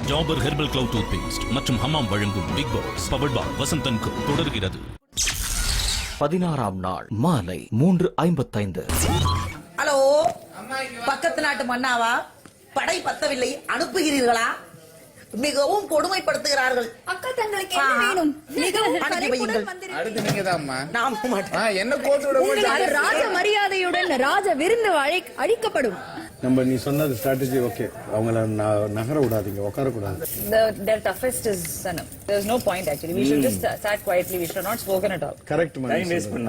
Jafar herbal clove toothpaste மற்றும் ஹமாம் வழங்கும் Bigg Boss powered by Vasanthan Co தொடர்கிறது. 16ஆம் நாள் மாலை 3:55. ஹலோ, பக்கத்து நாட்டு மன்னாவா? படை பத்தவில்லை, அனுப்புகிறீர்களா? மிகவும் கொடுமைப்படுத்துகிறார்கள். அக்கா தங்களுக்கு என்ன வேணும்? மிகவும் கலைப்புடன் வந்திருக்கிறீர்கள். அடுத்து நீங்கதான்மா. நான் மாட்டேன். என்ன கோட்டு விட உங்களுக்கு ராஜ மரியாதையுடன் ராஜ விருந்து அளிக்கப்படும். நீ சொன்னது ஸ்ட்ராட்டஜி ஓகே. அவங்கள நகர விடாதீங்க, உட்கார கூடாது. Their toughest is Sanam. There's no point actually. We should just sat quietly. We should not spoken at all. Correct man.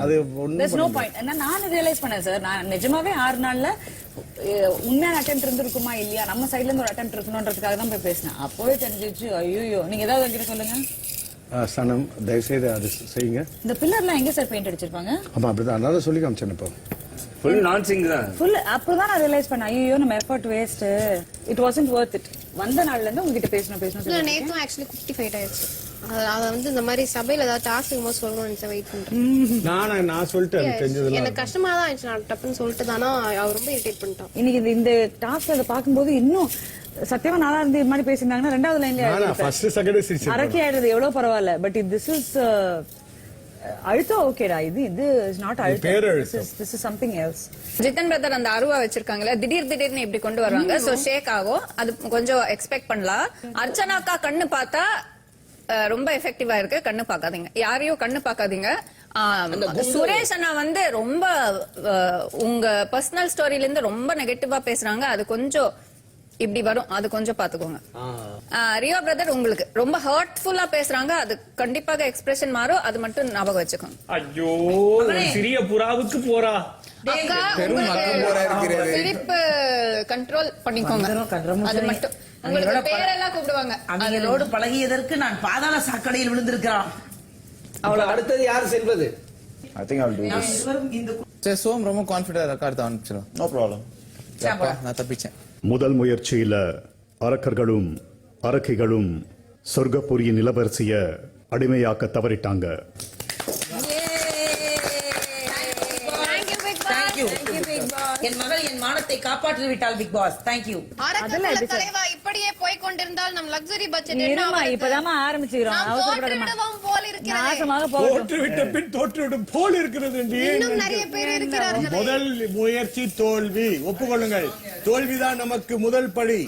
அது ஒண்ணும் There's no point. நான் ரியலைஸ் பண்ணேன் சார். நான் நிஜமாவே 6 நாள்ல உண்மையான அட்டெம்ப்ட் இருந்திருக்குமா இல்லையா, நம்ம சைடுல இருந்து ஒரு அட்டெம்ப்ட் இருக்கணும்ன்றதுக்காக தான் போய் பேசினேன். அப்போவே தெரிஞ்சிச்சு. ஐயோ, நீங்க ஏதாவது என்கிட்ட சொல்லுங்க. சனம் தயவுசெய்து அது செய்யுங்க. இந்த பில்லர்லாம் எங்க சார் பெயிண்ட் அடிச்சிருப்பாங்க? ஆமா அப்படிதான். அதனால சொல்லி காமிச்சேன். இப்போ ஃபுல் நான்சிங் தான். ஃபுல் அப்பதான் நான் ரியலைஸ் பண்ணேன். ஐயோ, நம்ம effort waste. It wasn't Worth it. வந்த நாள்ல இருந்து உங்ககிட்ட பேசணும். நேத்தும் ஆக்சுவலி குட்டி ஃபைட் ஆயிடுச்சு. அத வந்து இந்த மாதிரி சபையில ஏதாவது டாஸ்க் இருக்கும்போது சொல்லணும்னு வெயிட் பண்றேன். நான் சொல்லிட்டேன். தெரிஞ்சதுல எனக்கு கஷ்டமா தான் இருந்துச்சு. நான் டப்புன்னு சொல்லிட்டு தானா அவர் ரொம்ப இரிட்டேட் பண்ணிட்டான். இன்னைக்கு இந்த டாஸ்க் அதை பாக்கும்போது இன்னும் சத்தியமா நல்லா இருந்து இது மாதிரி பேசியிருந்தாங்கன்னா 2வது லைன்ல ஃபர்ஸ்ட் செகண்ட் சிரிச்சு அரக்கி ஆயிடுறது எவ்வளவு பரவாயில்ல. பட் திஸ் இஸ் அழுத்தம். ஓகேடா, இது இஸ் நாட் அழுத்தம். This is something else. Jithan brother அந்த அருவா வச்சிருக்காங்கல்ல, திடீர்னு இப்படி கொண்டு வருவாங்க. சோ ஷேக் ஆகும். அது கொஞ்சம் எக்ஸ்பெக்ட் பண்ணலாம். அர்ச்சனாக்கா கண்ணு பார்த்தா ரொம்ப எஃபெக்டிவா இருக்கு. கண்ணு பாக்காதீங்க, யாரையும் கண்ணு பாக்காதீங்க. சுரேஷ் அண்ணா வந்து ரொம்ப உங்க பர்சனல் ஸ்டோரியில இருந்து ரொம்ப நெகட்டிவா பேசுறாங்க. அது கொஞ்சம் இப்படி வரும், அது கொஞ்சம் பாத்துக்கோங்க. ரியோ பிரதர் உங்களுக்கு ரொம்ப ஹர்ட்ஃபுல்லா பேசுறாங்க. அது கண்டிப்பாக எக்ஸ்பிரஷன் மாறும். அது மட்டும் ஞாபகம் வச்சுக்கோங்க. ஐயோ, சிறிய புறாவுக்கு போறா. அக்கா, சிரிப்பு கண்ட்ரோல் பண்ணிக்கோங்க. அது மட்டும். உங்களுக்கு பேரெல்லாம் கூப்பிடுவாங்க. அவங்களோடு பழகியதற்கு நான் பாதாள சாக்கடையில் விழுந்திருக்கிறான். அவளை அடுத்தது யார் செல்வது? I think I'll do this. Som ரொம்ப கான்ஃபிடென்ட்டா ரெக்கார்ட் தான் அனுப்பிச்சலாம். No problem. நான் தப்பிச்சேன். முதல் முயற்சியில அரக்கர்களும் அரக்கிகளும் சொர்க்கபுரியின் இளவரசிய அடிமையாக்க தவறிட்டாங்க. என் மகள் என் மானத்தை காப்பாற்றி விட்டாள். Big boss, thank you. தலைவா இப்படியே போய் கொண்டிருந்தால் நம் லக்ஸரி பட்ஜெட் என்ன? இப்பதான் ஆரம்பிச்சுக்கிறோம். அவசரப்படாதீங்க போல இருக்கிறது. நாசமாக தோற்றுவிட்ட பின் தோற்றுவிடும் போல் இருக்கிறது. இன்னும் நிறைய பேர் இருக்கிறார்கள். முதல் முயற்சி தோல்வி. ஒப்புக்கொள்ளுங்கள், தோல்விதான் நமக்கு முதல் படி.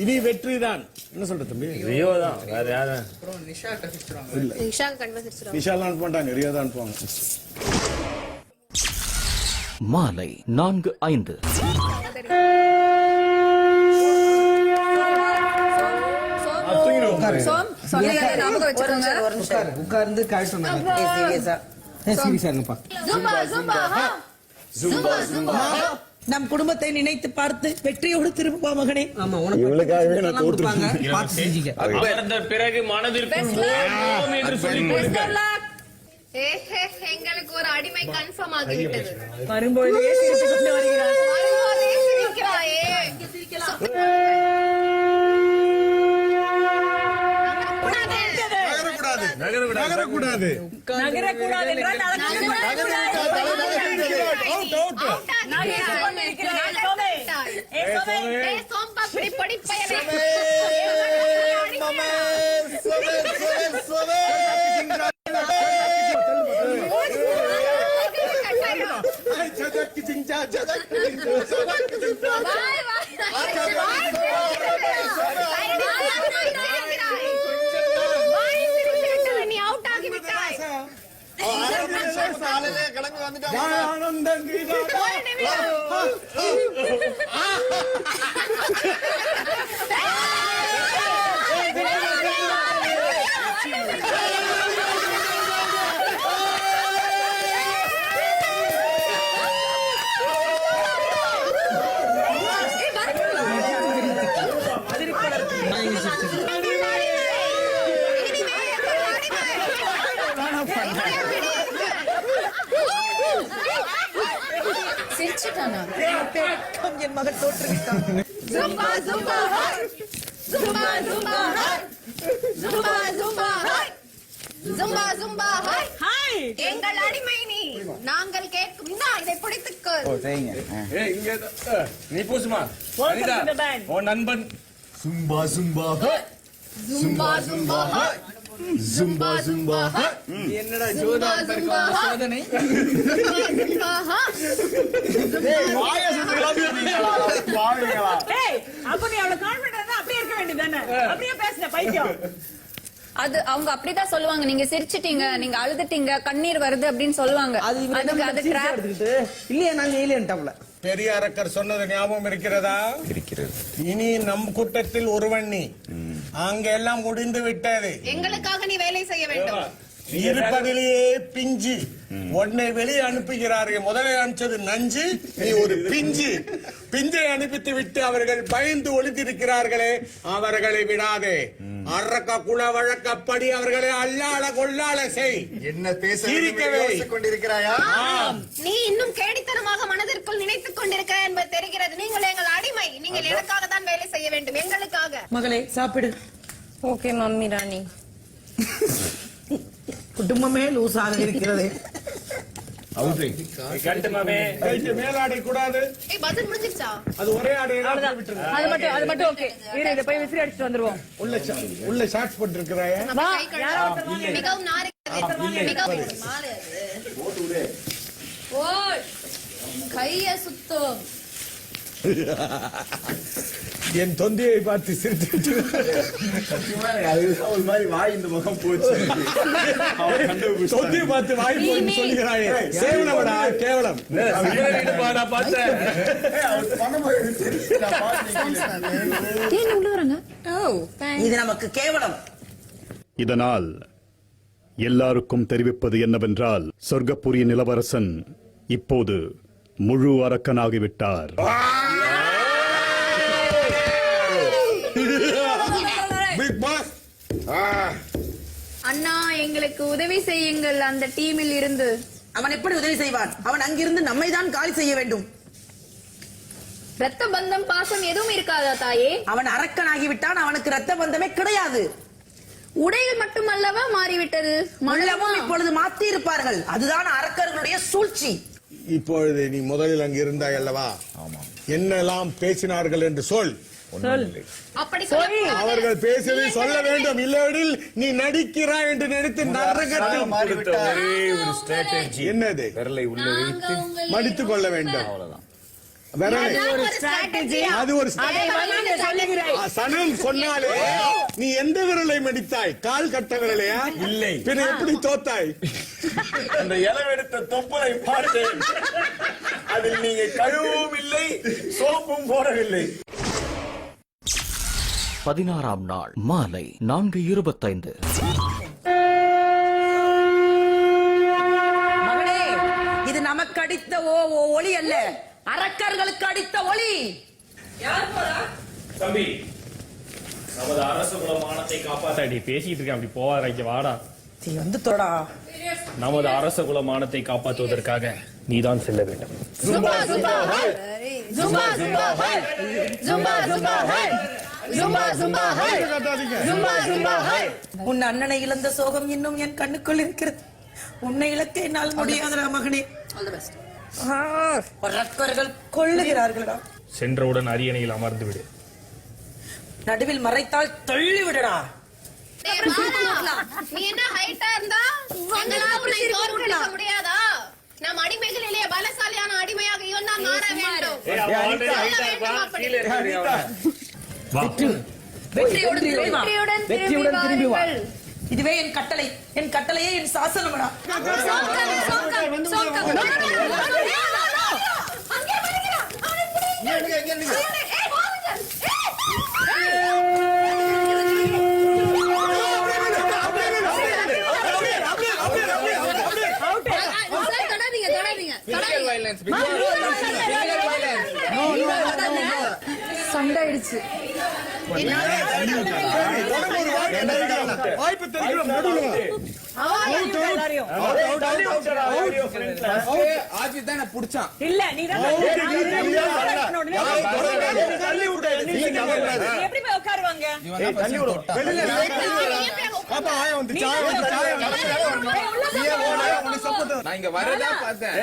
இனி வெற்றிதான். என்ன சொல்ற தம்பி? ரியோ தான். வேற யாரு? நிஷா கன்வர்சேஷன். நிஷாலாம் அனுப்ப மாட்டாங்க, ரியோ தான் அனுப்புவாங்க. மாலை 4:05. ஞாபகம் வச்சுக்கோங்க. உட்கார்ந்து காய் சொன்னாங்க. நம் குடும்பத்தை நினைத்து பார்த்து வெற்றியோடு திரும்புவா மகனே. பிறகு மனதிற்குள் எங்களுக்கு ஒரு அடிமை கன்ஃபார்ம் ஆகிவிட்டது. வரும்போது கொண்டு வருகிறார். நகரக்கூடாது. என் மகள் தோற்றுவிட்டான். எங்கள் அடிமை நீ. நாங்கள் கேட்கும் இதை பிடித்துக்கோ. நீ பூசுமா உன் நண்பன் சும்பா சும்பா ஜும்பா ஜும்பா ஜும்பா ஜும்பா என்னடா ஜோதா இருக்க சோதனை ஏய் அப்ப நீ அவ்வளவு கான்ஃபிடன்ட்டா அப்படியே இருக்க வேண்டியதானே அப்படியே பேசுற பைத்தியம் அது அவங்க அப்படிதான் சொல்லுவாங்க. நீங்க சிரிச்சிட்டீங்க, நீங்க அழுதுட்டீங்க, கண்ணீர் வருது அப்படின்னு சொல்லுவாங்க. அது trap. இல்லையா நாங்க ஏலியன்டாப்ல பெரிய அரக்கர் சொன்னது ஞாபகம் இருக்கிறதா? இருக்கிறது. இனி நம் கூட்டத்தில் ஒருவன் நீ. அங்க எல்லாம் முடிந்து விட்டது. எங்களுக்காக நீ வேலை செய்ய வேண்டும். இருப்பதிலேயே பிஞ்சு உன்னை வெளியே அனுப்புகிறார்கள். முதலில் அனுப்பிச்சது நஞ்சு, நீ ஒரு பிஞ்சு. பிஞ்சை அனுப்பித்து விட்டு அவர்கள் பயந்து ஒளிந்திருக்கிறார்களே, அவர்களை விடாதே. அரக்க குல வழக்கப்படி அவர்களை அல்லாள கொள்ளாள செய். என்ன சிரிக்கவே கொண்டிருக்கிறாயா? நீ இன்னும் கேடித்தனமாக மனதிற்குள் நினைத்துக் கொண்டிருக்கிறாய் என்பது தெரிகிறது. நீங்கள் எங்கள் அடிமை. நீங்கள் எனக்காக தான் வேலை செய்ய வேண்டும், எங்களுக்காக. மகளே சாப்பிடு. ஓகே மம்மி ராணி. குடும்பமே லூசாக இருக்கிறது. மேலாடை கூடாது. பதில் முடிஞ்சிருச்சா? அது ஒரே ஆடை அது மட்டும் ஓகே. இத போய் விசிறி அடிச்சிட்டு வந்துருவோம். உள்ள ஷார்ட்ஸ் போட்டு இருக்கிறாயா? மிகவும் நாரிக்கிறது. மிகவும் மாலை அது. ஓ கைய சுத்தம். என் தொந்தியை பார்த்து சிரித்து ஒரு மாதிரி வாய் இந்த முகம் போச்சு. தொந்தியை பார்த்து வாய் போய் சொல்லுகிறாயே, சேவனவடா கேவலம். இது நமக்கு கேவலம். இதனால் எல்லாருக்கும் தெரிவிப்பது என்னவென்றால் சொர்க்கப்புரிய இளவரசன் இப்போது முழு அரக்கனாகிவிட்டார். பிக் பாஸ், அண்ணா எங்களுக்கு உதவி செய்யுங்கள் அந்த டீமில் இருந்து. அவன் எப்படி உதவி செய்வான்? அவன் அங்கிருந்து நம்மை தான் காலி செய்ய வேண்டும். ரத்த பந்தம் பாசம் எதுவும் இருக்காதா தாயே? அவன் அரக்கனாகிவிட்டான். அவனுக்கு ரத்த பந்தமே கிடையாது. உடையில் மட்டுமல்லவா மாறிவிட்டது, உள்ளமும் இப்பொழுது மாற்றி இருப்பார்கள். அதுதான் அரக்கர்களுடைய சூழ்ச்சி. இப்பொழுது நீ முதலில் அங்கு இருந்தாய் அல்லவா? என்னெல்லாம் பேசினார்கள் என்று சொல். அப்படி அவர்கள் பேசுவதை சொல்ல வேண்டும். இல்லையெனில் நீ நடிக்கிறாய் என்று நினைத்து நரகத்தில் என்னது மடித்துக் கொள்ள வேண்டும். அது ஒரு சனம் சொன்னாலே நீ எந்த விரலை மடித்தாய்? கால் கட்ட விரலையா? இல்லை. பின்ன எப்படி தோத்தாய்? அந்த இளவெடுத்த தொப்பலை பார்த்தேன். அதில் நீங்க கழுவும் இல்லை, சோப்பும் போடவில்லை. 16ஆம் நாள் மாலை 4:25. மகனே, இது நமக்கு அடித்த ஒளி அல்ல, அரக்கர்களுக்கு அடித்த ஒளி. தம்பி, நமது அரச குலமானத்தை காப்பாத்தாடி பேசிட்டு இருக்கேன். அப்படி போவாரா, இங்க வாடா. நீ வந்து தொடா. நமது அரச குலமானத்தை காப்பாற்றுவதற்காக நீதான் செல்ல வேண்டும். Zumba Zumba high Zumba Zumba high Zumba Zumba high Zumba Zumba high Zumba Zumba high. உன் அண்ணனை இழந்த சோகம் இன்னும் என் கண்ணுக்குள் இருக்கிறது. உன்னை இழக்க என்னால் முடியாதடா மகனே. All the best. அரக்கர்கள் கொள்ளுகிறார்களா? சென்றவுடன் அரியணையில் அமர்ந்து விடு. நடுவில் மறைத்தால் தள்ளி விடடா. நீ என்ன ஹைட்டா இருந்தா எங்களால உன்னை தோற்கடிக்க முடியாதா? நம் அடிமைகள் இல்லையே, பலசாலியான அடிமையாக இவன் தான் மாற வேண்டும். வெற்றியுடன் திரும்பி வா. இதுவே என் கட்டளை. என் கட்டளையே என் சாசனமடா. சண்டாயிடுச்சு. வாய்ப்பு தெரியும். புடிச்சான் இல்ல நீதான் எப்படி போய் உட்காருவாங்க? பாப்பா ஆயா வந்துச்சு ஆயா வந்துச்சு ஆயா நான் இங்க வரதா பார்த்தேன்.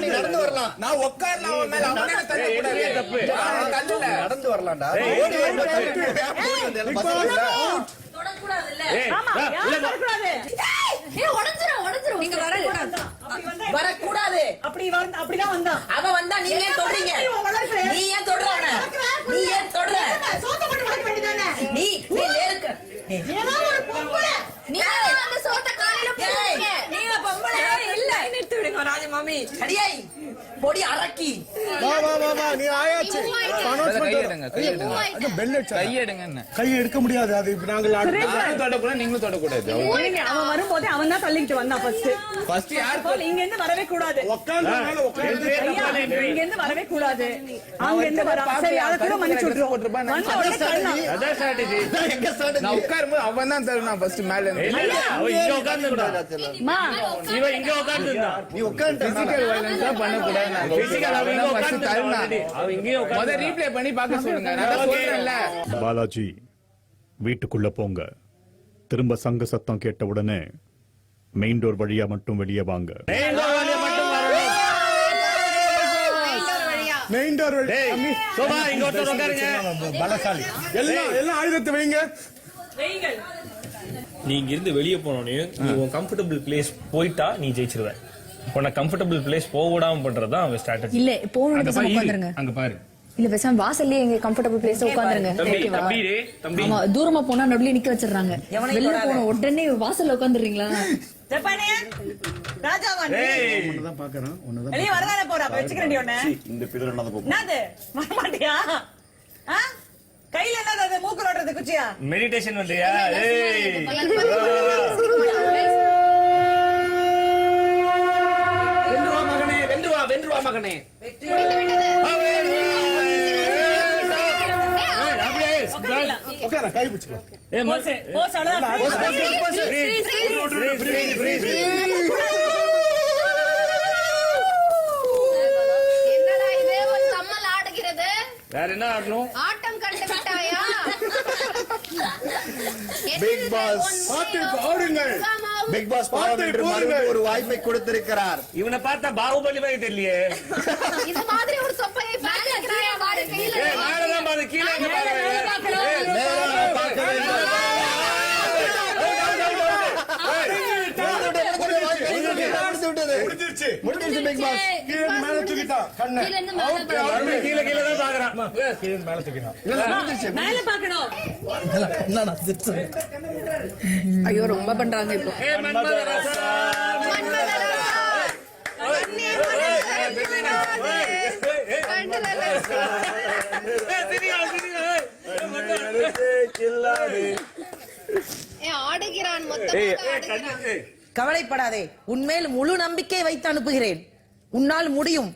நீ நடந்து வரலாம். நான் உட்காரலாம் அவன் மேல, அவனே என்ன தள்ளக்கூடாது. தப்பு. நான் தள்ளல. நடந்து வரலாம்டா. நீங்க வரக்கூடாது. அப்படிதான் வந்தான். அவன் வந்தா நீங்க ஏன் தொடுறீங்க? நீ ஏன் தொடுற அவனை? நீ ஏன் தொடுற? நீ நேருக்கு பொடி அரக்கி வா வா வா வா நீ ஆயாச்சு கை எடுக்க முடியாது. அது இப்ப நாங்கள் தொடக்கூடாது, நீங்களும் தொடக்கூடாது. அவன் வரும்போது அவன் தான் தள்ளிக்கிட்டு வந்தான் ஃபர்ஸ்ட் யார் இங்க இருந்து வரவே கூடாது. இங்க இருந்து வரவே கூடாது. அங்க இருந்து வர சரி அத கூட மன்னிச்சு விட்டுறோம். நான் உட்காரும்போது அவன் தான் தருணா ஃபர்ஸ்ட் மேல இருந்து. இங்க உட்கார்ந்து இவன் இங்க உட்கார்ந்து நீ உட்கார்ந்து பிசிக்கல் வயலன்ஸ் தான் பண்ண கூடாது. ரீப்ளே பண்ணி பார்க்க சொல்லுங்க. நான் சொல்றேன்ல. பாலாஜி வீட்டுக்குள்ள போங்க. திரும்ப சங்க சத்தம் கேட்ட உடனே மெயின் டோர் வழியா மட்டும் வெளியே வாங்க. மெயின் டோர் பலசாலி. எல்லாம் ஆயுதத்தை வைங்க. நீ இங்க இருந்து வெளியே போனோடனே நீ உன் கம்ஃபர்டபிள் பிளேஸ் போயிட்டா நீ ஜெயிச்சிருவ. உன்னை கம்ஃபர்டபிள் பிளேஸ் போக விடாம பண்றதுதான் அவங்க ஸ்ட்ராட்டஜி. இல்ல போகணும். அங்க பாரு. இல்ல பேசாம வாசல்லயே எங்க கம்ஃபர்டபிள் பிளேஸ் உட்கார்ந்துருங்க. தம்பி தூரமா போனா நடுவுல நிக்க வச்சிடுறாங்க. வெளில போன உடனே வாசல்ல உட்கார்ந்துறீங்களா? வெளிய வரதானே போறா வெச்சுக்கிறேன். இந்த பிதற நடந்து போ. என்னது வர மாட்டியா? கையில என்னது மூக்கு ஓடுறது குச்சியா? மெடிடேஷன் வந்தியா? வென்று வா மகனே. கை பிடிச்சுக்கோ. என்னடா இது ஒரு கம்மல் ஆடுகிறது? வேற என்ன ஆடணும்? ஆட்டம் கண்டு விட்டாயா? பிக் பாஸ் பாட்டு ஆடுங்கள். பிக் பாஸ் பாராளுமன்ற மறுபடியும் ஒரு வாய்ப்பை கொடுத்திருக்கிறார். இவனை பார்த்தா பாகுபலி மாதிரி தெரியலையே. இந்த மாதிரி ஒரு சொப்பையை பாத்துக்கறாயா பாரு கையில. மேலதான் பாரு கீழே முடிஞ்சிருச்சு பிக் பாஸ். மேல தூக்கிட்டான் கண்ணை. கீழே கீழே தான் பாக்குறான். மேல தூக்கிட்டான். மேல பார்க்கணும். ஐயோ ரொம்ப பண்றாங்க இப்போ. ஆடுகிறான் மொத்தமாக. கவலைப்படாதே. உன்மேல் முழு நம்பிக்கை வைத்து அனுப்புகிறேன். உன்னால் முடியும்.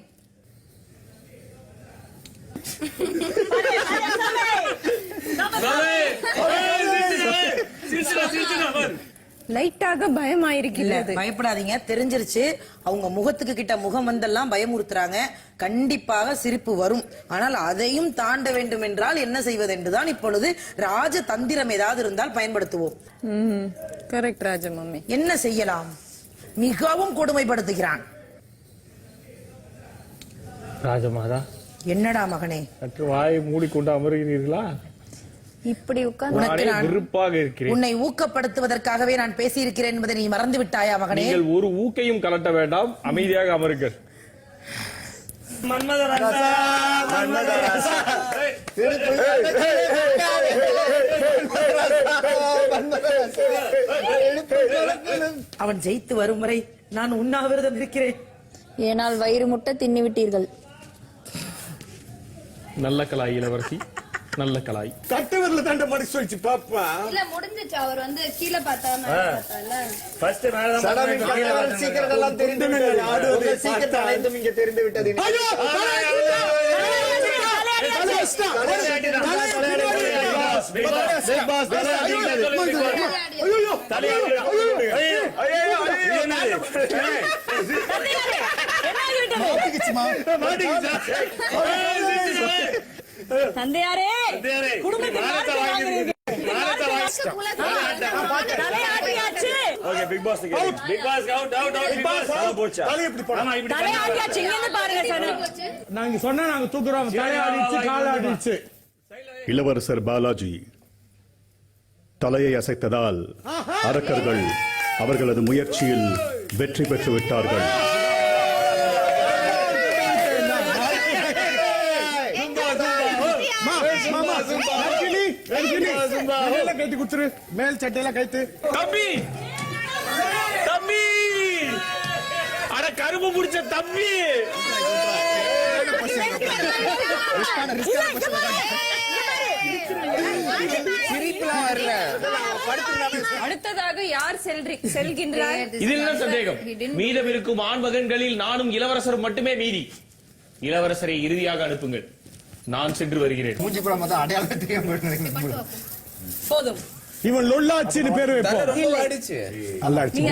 லைட்டாக பயமாயிருக்கிறது. பயப்படாதீங்க. தெரிஞ்சிருச்சு. அவங்க முகத்துக்கு கிட்ட முகம் வந்தெல்லாம் பயமுறுத்துறாங்க. கண்டிப்பாக சிரிப்பு வரும். ஆனால் அதையும் தாண்ட வேண்டும் என்றால் என்ன செய்வது என்றுதான் இப்பொழுது ராஜ தந்திரம் ஏதாவது இருந்தால் பயன்படுத்துவோம். கரெக்ட் ராஜ மம்மி. என்ன செய்யலாம்? மிகவும் கொடுமைப்படுத்துகிறான். ராஜமாதா என்னடா மகனே, சற்று வாயை மூடிக்கொண்டு அமர்கிறீர்களா? இப்படி உனக்கு நான் விருப்பாக இருக்கிறேன். உன்னை ஊக்கப்படுத்துவதற்காகவே நான் பேசியிருக்கிறேன் என்பதை நீ மறந்து விட்டாயா மகனே? நீங்கள் ஒரு ஊக்கையும் கலட்ட வேண்டாம், அமைதியாக அமருங்கள். அவன் ஜெயித்து வரும் வரை நான் உண்ணாவிரதம் இருக்கிறேன். ஏனால் வயிறு முட்டை தின்னு விட்டீர்கள். நல்ல கலாய் இளவரசி, நல்ல கலாய். கட்டுவரில் தாண்ட மடி சொல்லிச்சு பாப்பா. இல்ல முடிஞ்சிச்சு. அவர் வந்து கீழே பார்த்தால ஃபர்ஸ்ட் மேல தான் சீக்கிரம் எல்லாம் தெரிந்து விட்டது. சீக்கிரம் அனைத்தும் இங்கே தெரிந்து விட்டது. தந்தையாரே குடும்பத்தை தலையாட்டியாச்சு okay Bigg Boss Bigg Boss out out out Bigg Boss போச்சா தலை இப்படி போடா. தலையாட்டியாச்சு இங்க பாருங்க சார் நாங்க சொன்னா நாங்க தூக்குறோம். தலை ஆடிச்சு, கால் ஆடிச்சு. இளவரசர் பாலாஜி தலையை அசைத்ததால் அரக்கர்கள் அவர்களது முயற்சியில் வெற்றி பெற்று விட்டார்கள். கைத்து குத்துரு, மேல் சட்டையெல்லாம் கைத்து. தம்பி தம்பி அட கரும்பு புடிச்ச தம்பி சிரிப்புலாம் வரல. அடுத்ததாக யார் செல்கின்றார்? இதில் என்ன சந்தேகம்? மீதம் இருக்கும் ஆண் மகன்களில் நானும் இளவரசர் மட்டுமே மீதி. இளவரசரை இறுதியாக அனுப்புங்கள், நான் சென்று வருகிறேன். போதும். இவன் லொல்லாச்சின்னு பேரு வைப்போம். ரொம்ப அடிச்சு. நல்லா அடிச்சு.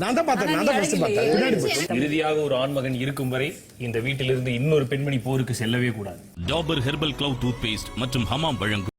நான் தான் பார்த்தேன், நான் தான் first பார்த்தேன். பின்னாடி போச்சு. இறுதியாக ஒரு ஆண்மகன் இருக்கும் வரை இந்த வீட்டிலிருந்து இன்னொரு பெண்மணி போருக்கு செல்லவே கூடாது. Dabur herbal clove toothpaste மற்றும் ஹமாம் வழங்கும்